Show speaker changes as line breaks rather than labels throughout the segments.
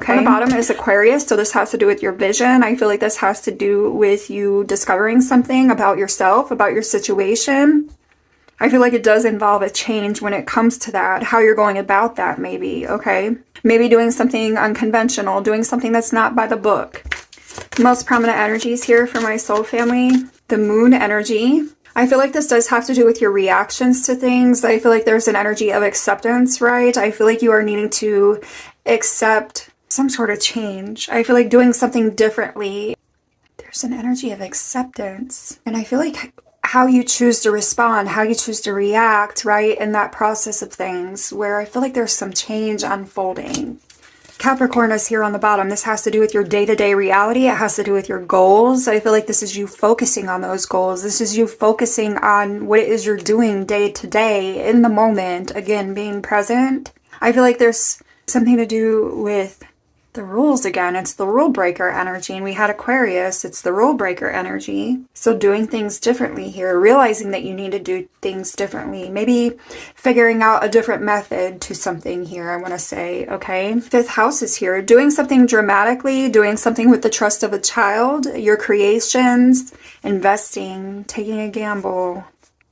okay? On the bottom is Aquarius, so this has to do with your vision. I feel like this has to do with you discovering something about yourself, about your situation. I feel like it does involve a change when it comes to that, how you're going about that maybe, okay? Maybe doing something unconventional, doing something that's not by the book. Most prominent energies here for my soul family. The moon energy. I feel like this does have to do with your reactions to things. I feel like there's an energy of acceptance, right? I feel like you are needing to accept some sort of change. I feel like doing something differently. There's an energy of acceptance. And I feel like how you choose to respond, how you choose to react, right? In that process of things where I feel like there's some change unfolding. Capricorn is here on the bottom. This has to do with your day-to-day reality. It has to do with your goals. I feel like this is you focusing on those goals. This is you focusing on what it is you're doing day to day in the moment. Again, being present. I feel like there's something to do with the rules again. It's the rule breaker energy. And we had Aquarius. It's the rule breaker energy. So doing things differently here. Realizing that you need to do things differently. Maybe figuring out a different method to something here, I want to say, okay? Fifth house is here. Doing something dramatically. Doing something with the trust of a child. Your creations. Investing. Taking a gamble.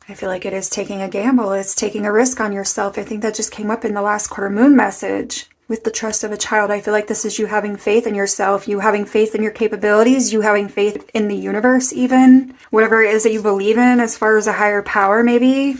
I feel like it is taking a gamble. It's taking a risk on yourself. I think that just came up in the last quarter moon message. With the trust of a child, I feel like this is you having faith in yourself, you having faith in your capabilities, you having faith in the universe even. Whatever it is that you believe in as far as a higher power maybe.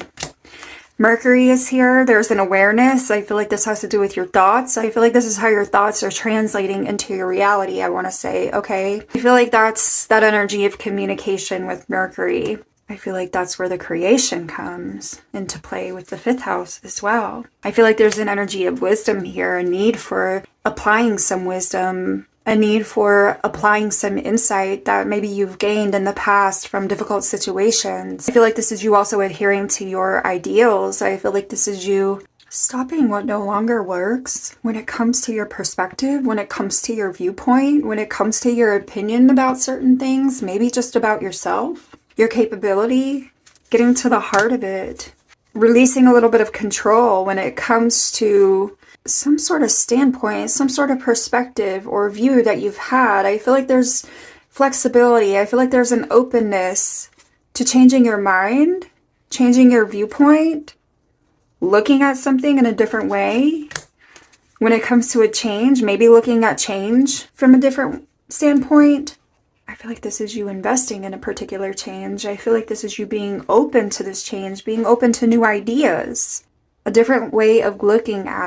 Mercury is here. There's an awareness. I feel like this has to do with your thoughts. I feel like this is how your thoughts are translating into your reality, I want to say, okay? I feel like that's that energy of communication with Mercury. I feel like that's where the creation comes into play with the fifth house as well. I feel like there's an energy of wisdom here, a need for applying some wisdom, a need for applying some insight that maybe you've gained in the past from difficult situations. I feel like this is you also adhering to your ideals. I feel like this is you stopping what no longer works when it comes to your perspective, when it comes to your viewpoint, when it comes to your opinion about certain things, maybe just about yourself. Your capability, getting to the heart of it, releasing a little bit of control when it comes to some sort of standpoint, some sort of perspective or view that you've had. I feel like there's flexibility. I feel like there's an openness to changing your mind, changing your viewpoint, looking at something in a different way. When it comes to a change, maybe looking at change from a different standpoint. I feel like this is you investing in a particular change. I feel like this is you being open to this change, being open to new ideas, a different way of looking at